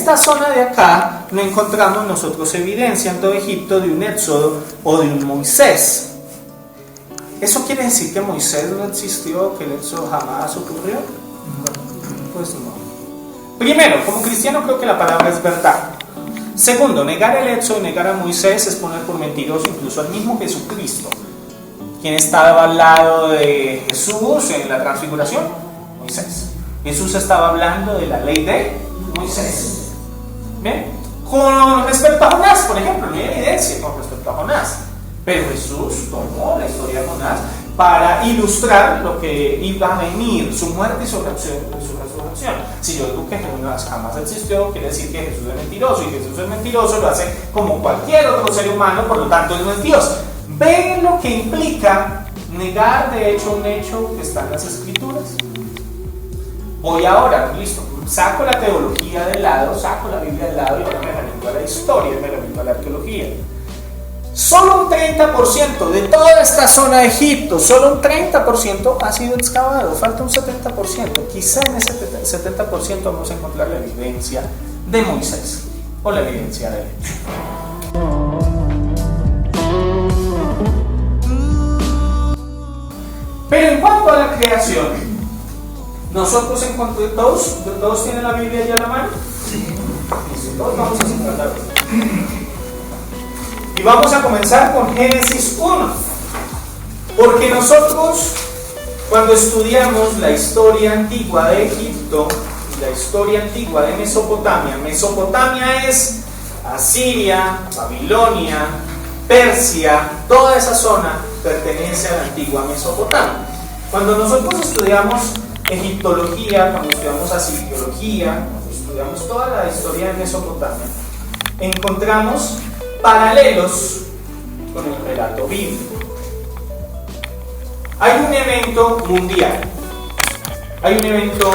esta zona de acá no encontramos nosotros evidencia en todo Egipto de un éxodo o de un Moisés. ¿Eso quiere decir que Moisés no existió, que el éxodo jamás ocurrió? Pues no. Primero, como cristiano creo que la palabra es verdad. Segundo, negar el éxodo, negar a Moisés es poner por mentiroso incluso al mismo Jesucristo. ¿Quién estaba al lado de Jesús en la transfiguración? Moisés. Jesús estaba hablando de la ley de Moisés. ¿Bien? Con respecto a Jonás, por ejemplo, no hay evidencia con respecto a Jonás. Pero Jesús tomó la historia de Jonás para ilustrar lo que iba a venir, su muerte y su resurrección. Si yo digo que Jonás jamás existió, quiere decir que Jesús es mentiroso, y Jesús es mentiroso, lo hace como cualquier otro ser humano, por lo tanto él no es Dios. ¿Ven lo que implica negar de hecho un hecho que está en las Escrituras? Voy ahora, listo, saco la teología del lado, saco la Biblia del lado y ahora me remito a la historia, me remito a la arqueología. Solo un 30% de toda esta zona de Egipto, solo un 30% ha sido excavado, falta un 70%. Quizá en ese 70% vamos a encontrar la evidencia de Moisés o la evidencia de él. Pero en cuanto a la creación, nosotros encontramos, ¿todos tienen la Biblia ya a la mano? Sí. Todos vamos a encontrar la Biblia. Y vamos a comenzar con Génesis 1, porque nosotros cuando estudiamos la historia antigua de Egipto y la historia antigua de Mesopotamia, Mesopotamia es Asiria, Babilonia, Persia, toda esa zona pertenece a la antigua Mesopotamia. Cuando nosotros estudiamos egiptología, cuando estudiamos asiriología, cuando estudiamos toda la historia de Mesopotamia, encontramos paralelos con el relato bíblico. Hay un evento mundial, hay un evento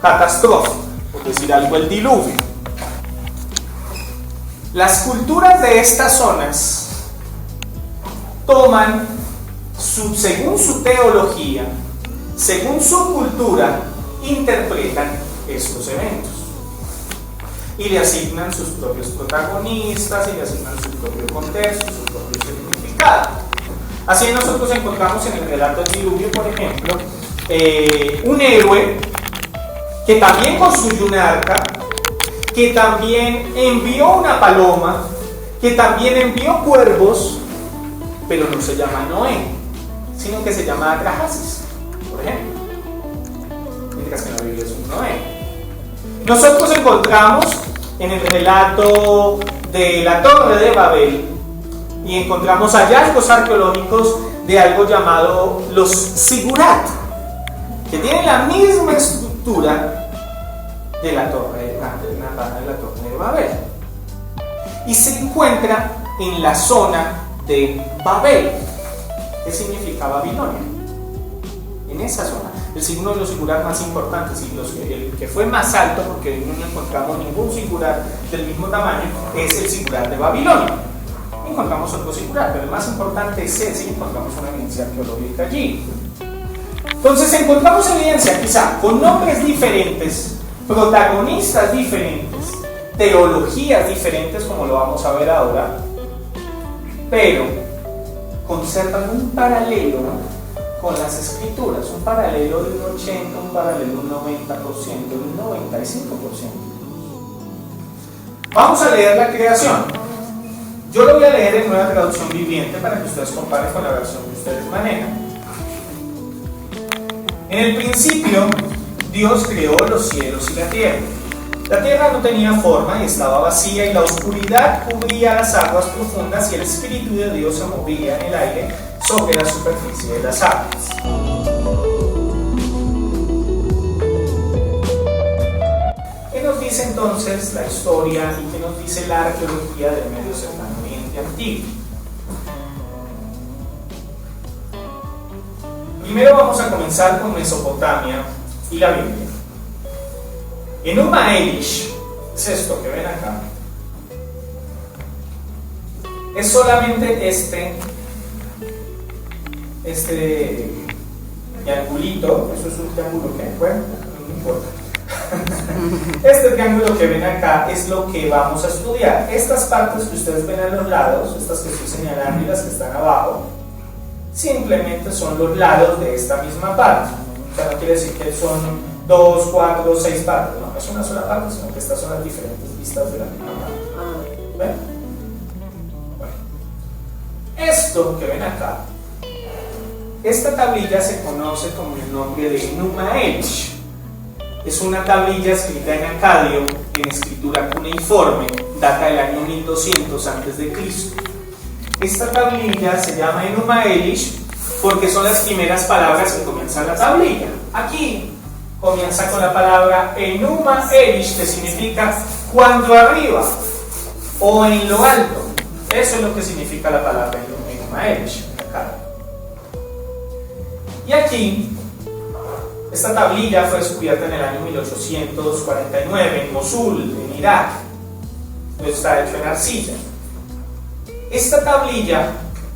catastrófico, por decir algo, el diluvio. Las culturas de estas zonas toman, según su teología, según su cultura, interpretan estos eventos y le asignan sus propios protagonistas y le asignan su propio contexto, su propio significado. Así nosotros encontramos en el relato del diluvio, por ejemplo, un héroe que también construyó un arca, que también envió una paloma, que también envió cuervos, pero no se llama Noé, sino que se llama Atrahasis, por ejemplo, mientras que en la Biblia es un Noé. Nosotros encontramos en el relato de la Torre de Babel y encontramos hallazgos arqueológicos de algo llamado los Sigurat, que tienen la misma estructura de la Torre de Babel y se encuentra en la zona de Babel. ¿Qué significa Babilonia? En esa zona. Es uno de los sigurat más importantes y el que fue más alto, porque no encontramos ningún sigurat del mismo tamaño, es el sigurat de Babilonia. Encontramos otro sigurat, pero el más importante es ese y encontramos una evidencia arqueológica allí. Entonces encontramos evidencia quizá con nombres diferentes, protagonistas diferentes, teologías diferentes, como lo vamos a ver ahora, pero conservan un paralelo, ¿no?, con las Escrituras, un paralelo de un 80, un paralelo de un 90%, de un 95%. Vamos a leer la creación. Yo lo voy a leer en Nueva Traducción Viviente para que ustedes comparen con la versión que ustedes manejan. En el principio, Dios creó los cielos y la tierra. La tierra no tenía forma y estaba vacía, y la oscuridad cubría las aguas profundas, y el Espíritu de Dios se movía en el aire sobre la superficie de las aguas. ¿Qué nos dice entonces la historia y qué nos dice la arqueología del Medio Cercano Oriente Antiguo? Primero vamos a comenzar con Mesopotamia y la Biblia. Enuma Elish, es esto que ven acá, es solamente este triangulito. Eso es un triángulo que, bueno, no importa. Este triángulo que ven acá es lo que vamos a estudiar. Estas partes que ustedes ven a los lados, estas que estoy señalando y las que están abajo, simplemente son los lados de esta misma parte. O sea, no quiere decir que son 2, 4, 6 partes, no es una sola parte, sino que estas son las diferentes vistas de la misma parte. ¿Ven? Bueno. Esto que ven acá, esta tablilla se conoce como el nombre de Enuma Elish. Es una tablilla escrita en acadio, en escritura cuneiforme, data del año 1200 a.C. Esta tablilla se llama Enuma Elish porque son las primeras palabras que comienzan la tablilla. Aquí comienza con la palabra Enuma Elish, que significa cuando arriba o en lo alto. Eso es lo que significa la palabra Enuma Elish en acadio. Y aquí, esta tablilla fue descubierta en el año 1849 en Mosul, en Irak. Está hecho en arcilla. Esta tablilla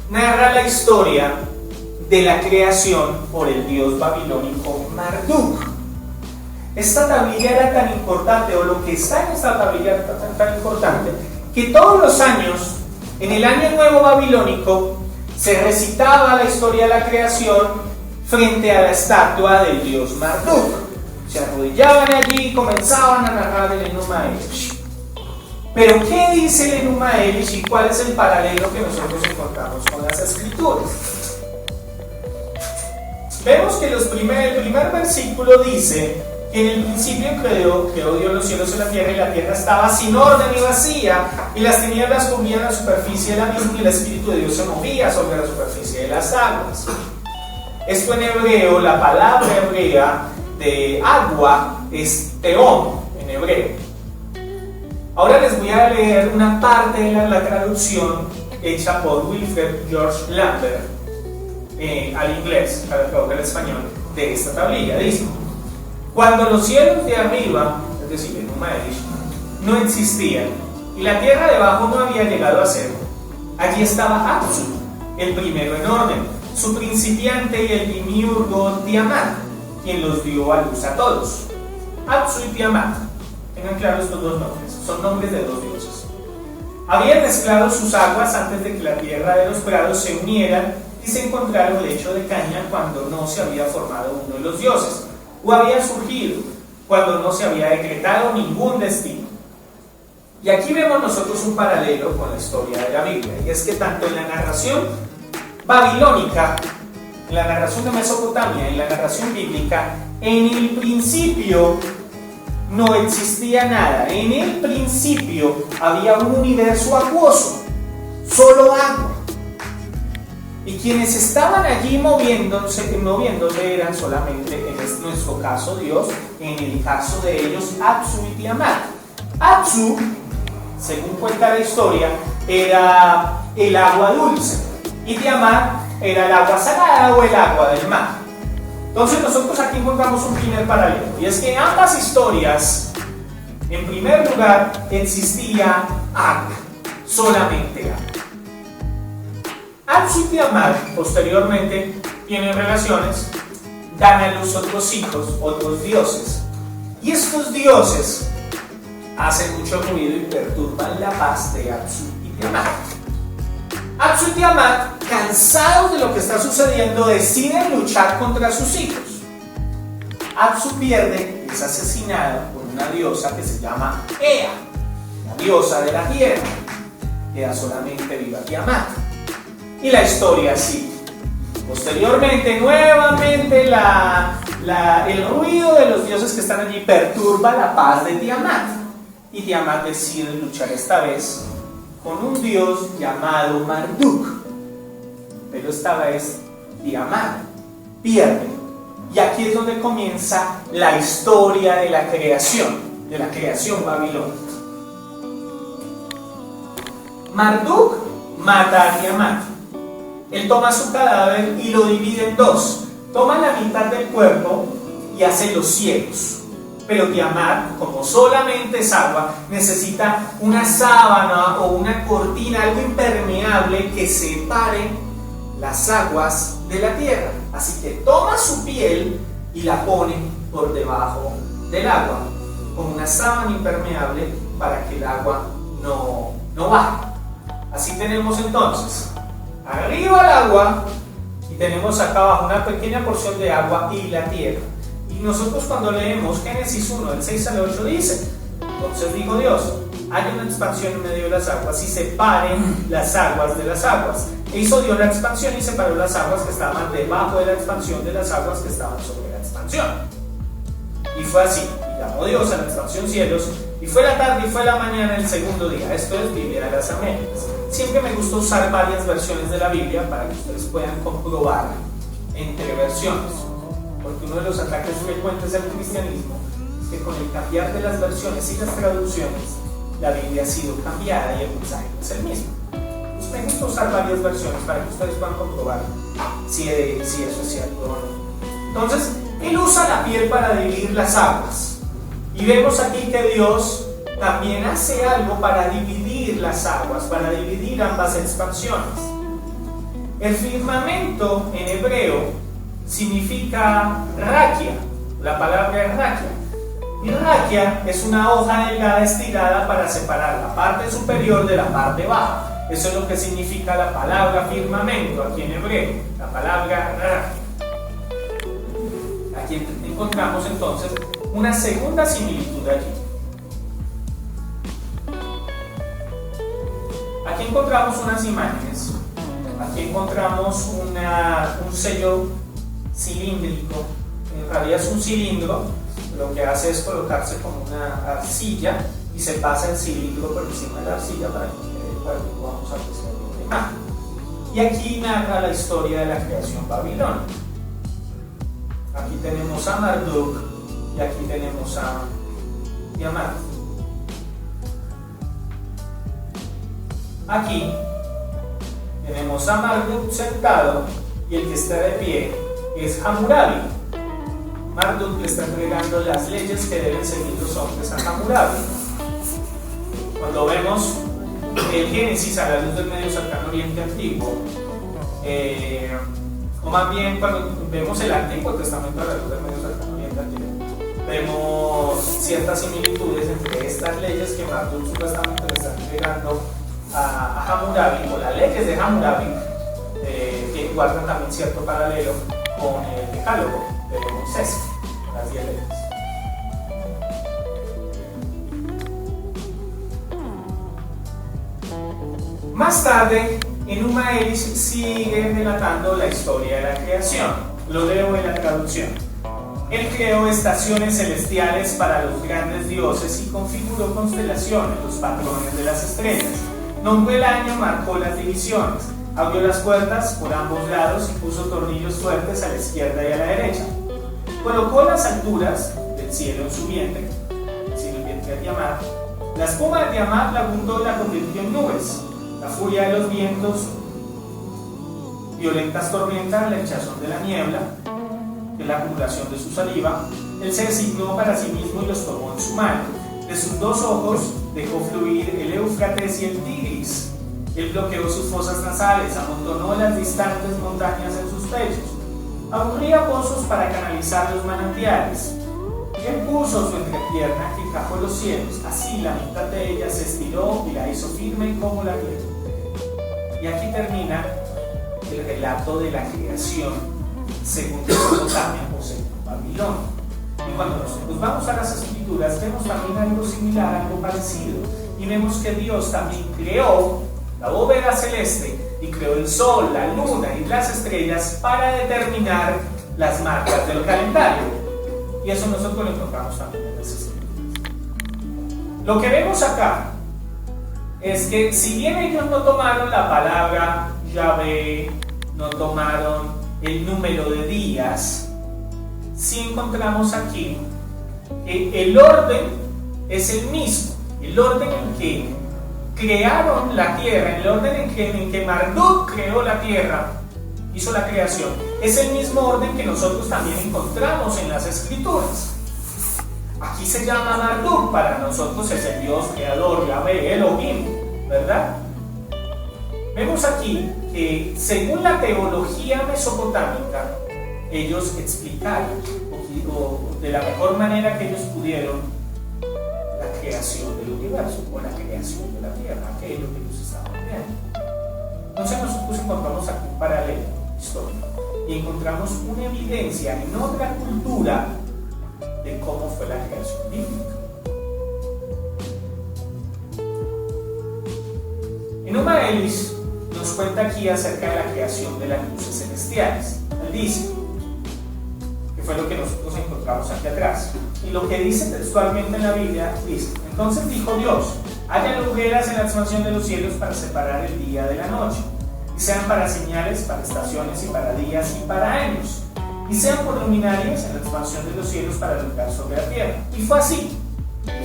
narra la historia de la creación por el dios babilónico Marduk. Esta tablilla era tan importante, o lo que está en esta tablilla era tan importante, que todos los años, en el año nuevo babilónico, se recitaba la historia de la creación frente a la estatua del dios Marduk. Se arrodillaban allí y comenzaban a narrar el Enuma Elish. Pero ¿qué dice el Enuma Elish y cuál es el paralelo que nosotros encontramos con las escrituras? Vemos que el primer versículo dice que en el principio creó Dios los cielos y la tierra estaba sin orden y vacía, y las tinieblas cubrían la superficie de la misma, y el Espíritu de Dios se movía sobre la superficie de las aguas. Esto en hebreo, la palabra hebrea de agua es teom en hebreo. Ahora les voy a leer una parte de la traducción hecha por Wilfred George Lambert al inglés, al español, de esta tablilla. Dice: cuando los cielos de arriba, es decir, Enuma Elish, no existían y la tierra debajo no había llegado a ser, allí estaba Apsu, el primero en orden, su principiante y el demiurgo Tiamat, quien los dio a luz a todos. Apsu y Tiamat, tengan claros estos dos nombres, son nombres de dos dioses. Habían mezclado sus aguas antes de que la tierra de los prados se uniera y se encontrara un lecho de caña cuando no se había formado uno de los dioses, o había surgido cuando no se había decretado ningún destino. Y aquí vemos nosotros un paralelo con la historia de la Biblia, y es que tanto en la narración babilónica, en la narración de Mesopotamia, en la narración bíblica, en el principio no existía nada. En el principio había un universo acuoso, solo agua. Y quienes estaban allí moviéndose eran solamente, en nuestro caso, Dios, en el caso de ellos, Apsu y Tiamat. Apsu, según cuenta la historia, era el agua dulce, y Tiamat era el agua salada o el agua del mar. Entonces nosotros aquí encontramos un primer paralelo, y es que en ambas historias, en primer lugar, existía agua, solamente agua. Apsu y Tiamat posteriormente tienen relaciones, dan a luz otros hijos, otros dioses, y estos dioses hacen mucho ruido y perturban la paz de Apsu y Tiamat. Apsu y Tiamat, cansados de lo que está sucediendo, deciden luchar contra sus hijos. Apsu pierde, es asesinada por una diosa que se llama Ea, la diosa de la tierra. Queda solamente viva Tiamat. Y la historia sigue. Posteriormente, nuevamente el ruido de los dioses que están allí perturba la paz de Tiamat. Y Tiamat decide luchar esta vez con un dios llamado Marduk. Pero esta vez Tiamat pierde. Y aquí es donde comienza la historia de la creación babilónica. Marduk mata a Tiamat. Él toma su cadáver y lo divide en dos. Toma la mitad del cuerpo y hace los cielos. Pero Tiamat, como solamente es agua, necesita una sábana o una cortina, algo impermeable que separe las aguas de la tierra. Así que toma su piel y la pone por debajo del agua. con una sábana impermeable para que el agua no baje. Así tenemos entonces arriba el agua y tenemos acá abajo una pequeña porción de agua y la tierra. Y nosotros cuando leemos Génesis 1, del 6 al 8 dice: entonces dijo Dios, hay una expansión en medio de las aguas y separen las aguas de las aguas. E hizo Dios la expansión y separó las aguas que estaban debajo de la expansión de las aguas que estaban sobre la expansión. Y fue así, y llamó Dios a la expansión cielos, y fue la tarde y fue la mañana el segundo día. Esto es Biblia de las Américas. Siempre me gusta usar varias versiones de la Biblia para que ustedes puedan comprobar entre versiones, porque uno de los ataques frecuentes del cristianismo es que con el cambiar de las versiones y las traducciones, la Biblia ha sido cambiada y el mensaje es el mismo. Entonces me gusta usar varias versiones para que ustedes puedan comprobar si eso es cierto o no. Entonces, Él usa la piel para dividir las aguas. Y vemos aquí que Dios también hace algo para dividir las aguas, para dividir ambas expansiones. El firmamento en hebreo significa raquia. La palabra es raquia. Y raquia es una hoja delgada estirada para separar la parte superior de la parte baja. Eso es lo que significa la palabra firmamento aquí en hebreo, la palabra raquia. Aquí encontramos entonces una segunda similitud allí. Aquí encontramos unas imágenes. Aquí encontramos un sello cilíndrico. En realidad es un cilindro. Lo que hace es colocarse como una arcilla y se pasa el cilindro por encima de la arcilla para que podamos apreciar la imagen. Y aquí narra la historia de la creación babilónica. Aquí tenemos a Marduk y aquí tenemos a Tiamat. Aquí tenemos a Marduk sentado y el que está de pie es Hammurabi. Marduk le está entregando las leyes que deben seguir los hombres a Hammurabi. Cuando vemos el Génesis a la luz del Medio Cercano Oriente Antiguo, o más bien cuando vemos el Antiguo Testamento a la luz del Medio Cercano Oriente Antiguo, vemos ciertas similitudes entre estas leyes que Marduk supuestamente le está entregando a Hammurabi, o las leyes de Hammurabi, que guardan también cierto paralelo con el Decálogo de Moisés, las 10 leyes. Más tarde, Enuma Elish sigue relatando la historia de la creación. Lo leo en la traducción. Él creó estaciones celestiales para los grandes dioses y configuró constelaciones, los patrones de las estrellas. Nombró el año, marcó las divisiones, abrió las puertas por ambos lados y puso tornillos fuertes a la izquierda y a la derecha. Colocó las alturas del cielo en su vientre, el vientre de Tiamat. La espuma de Tiamat la abundó y la convirtió en nubes. La furia de los vientos, violentas tormentas, la hinchazón de la niebla, de la acumulación de su saliva. Él se designó para sí mismo y los tomó en su mano. De sus dos ojos dejó fluir el Éufrates y el Tigris. Él bloqueó sus fosas nasales, amontonó las distantes montañas en sus pechos. Aburría pozos para canalizar los manantiales. Él puso su entrepierna que encajó los cielos, así la mitad de ella se estiró y la hizo firme como la tierra. Y aquí termina el relato de la creación según Mesopotamia o según Babilonia. Y cuando nosotros vamos a las escrituras vemos también algo similar, algo parecido, y vemos que Dios también creó la bóveda celeste y creó el sol, la luna y las estrellas para determinar las marcas del calendario. Y eso nosotros lo encontramos también en las escrituras. Lo que vemos acá es que si bien ellos no tomaron la palabra Yahvé, no tomaron el número de días, sí encontramos aquí que el orden es el mismo. El orden en que crearon la tierra, el orden en que Marduk creó la tierra, hizo la creación, es el mismo orden que nosotros también encontramos en las escrituras. Aquí se llama Marduk, para nosotros es el Dios creador, Yahvé, Elohim, ¿verdad? Vemos aquí que según la teología mesopotámica, ellos explicaron, o de la mejor manera que ellos pudieron, creación del universo o la creación de la tierra, aquello que ellos estaban viendo. Entonces nosotros encontramos aquí un paralelo histórico y encontramos una evidencia en otra cultura de cómo fue la creación bíblica. Enuma Elish nos cuenta aquí acerca de la creación de las luces celestiales. Él dice, que fue lo que nosotros encontramos aquí atrás, y lo que dice textualmente en la Biblia, dice: entonces dijo Dios, haya lugares en la expansión de los cielos para separar el día de la noche, y sean para señales, para estaciones y para días y para años, y sean por luminarias en la expansión de los cielos para alumbrar sobre la tierra. Y fue así.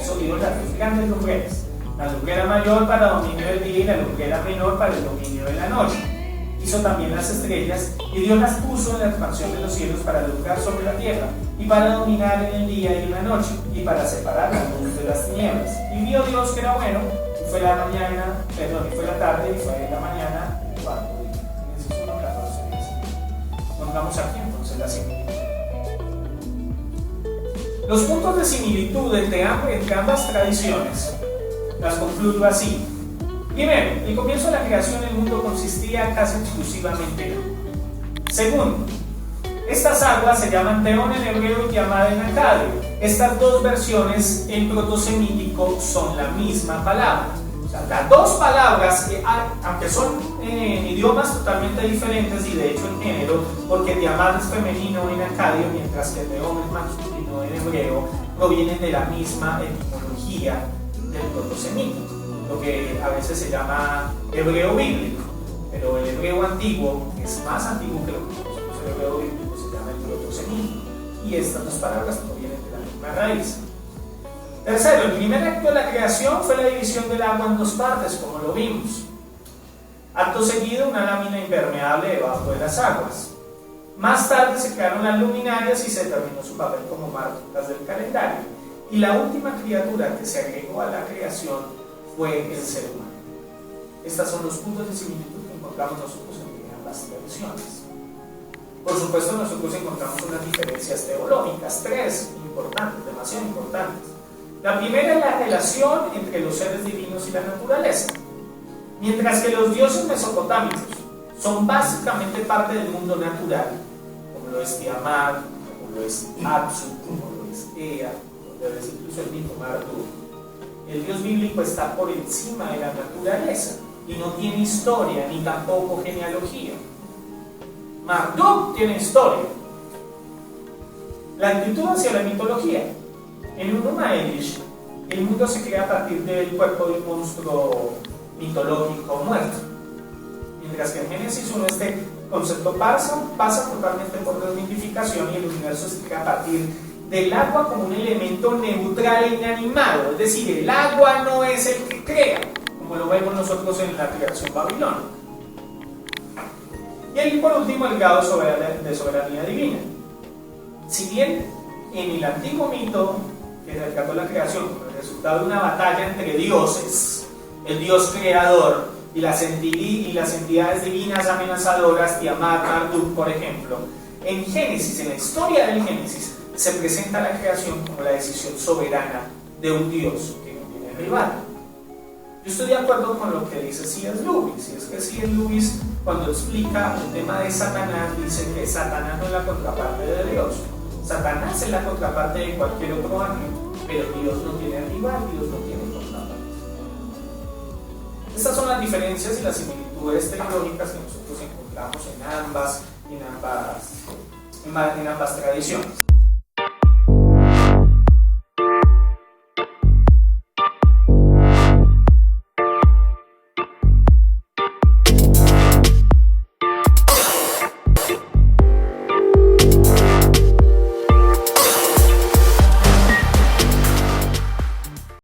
Hizo Dios las dos grandes lumbreras, la lumbrera mayor para dominio del día y la lumbrera menor para el dominio de la noche. Hizo también las estrellas, y Dios las puso en la expansión de los cielos para alumbrar sobre la tierra, y para dominar en el día y en la noche, y para separar la luz de las tinieblas. Y vio Dios que era bueno, y fue la tarde, y fue la mañana, el cuarto día. Génesis 1:14. Pongamos aquí entonces la similitud. Los puntos de similitud entre ambas tradiciones las concluyo así. Primero, el comienzo de la creación del mundo consistía casi exclusivamente en agua. Segundo, estas aguas se llaman Teón en hebreo y Tiamad en acadio. Estas dos versiones en protosemítico son la misma palabra. O sea, las dos palabras, aunque son en idiomas totalmente diferentes y de hecho en género, porque Tiamad es femenino en acadio, mientras que Teón es masculino en hebreo, provienen de la misma etimología del protosemítico, lo que a veces se llama hebreo bíblico, pero el hebreo antiguo es más antiguo que lo que nosotros el hebreo bíblico se llama el protosemítico, y estas dos palabras provienen de la misma raíz. Tercero, el primer acto de la creación fue la división del agua en dos partes, como lo vimos. Acto seguido, una lámina impermeable debajo de las aguas. Más tarde se crearon las luminarias y se terminó su papel como marcas del calendario. Y la última criatura que se agregó a la creación fue el ser humano. Estos son los puntos de similitud que encontramos nosotros en ambas tradiciones. Por supuesto, nosotros encontramos unas diferencias teológicas, tres importantes, demasiado importantes. La primera es la relación entre los seres divinos y la naturaleza. Mientras que los dioses mesopotámicos son básicamente parte del mundo natural, como lo es Tiamat, como lo es Apsu, como lo es Ea, incluso el mismo Marduk. El Dios bíblico está por encima de la naturaleza y no tiene historia ni tampoco genealogía. Marduk tiene historia. La actitud hacia la mitología. En Enuma Elish, el mundo se crea a partir del cuerpo de un monstruo mitológico muerto, mientras que en Génesis 1 este concepto pasa totalmente por desmitificación y el universo se crea a partir del agua como un elemento neutral e inanimado, es decir, el agua no es el que crea, como lo vemos nosotros en la creación babilónica. Y ahí por último el grado de soberanía divina. Si bien en el antiguo mito que retrató la creación como el resultado de una batalla entre dioses, el dios creador y las entidades divinas amenazadoras, Tiamat, Marduk, por ejemplo, en Génesis, en la historia del Génesis, se presenta la creación como la decisión soberana de un Dios que no tiene rival. Yo estoy de acuerdo con lo que dice C.S. Lewis, y es que C.S. Lewis, cuando explica el tema de Satanás, dice que Satanás no es la contraparte de Dios. Satanás es la contraparte de cualquier otro ángel, pero Dios no tiene rival, Dios no tiene contraparte. Estas son las diferencias y las similitudes teológicas que nosotros encontramos en ambas tradiciones.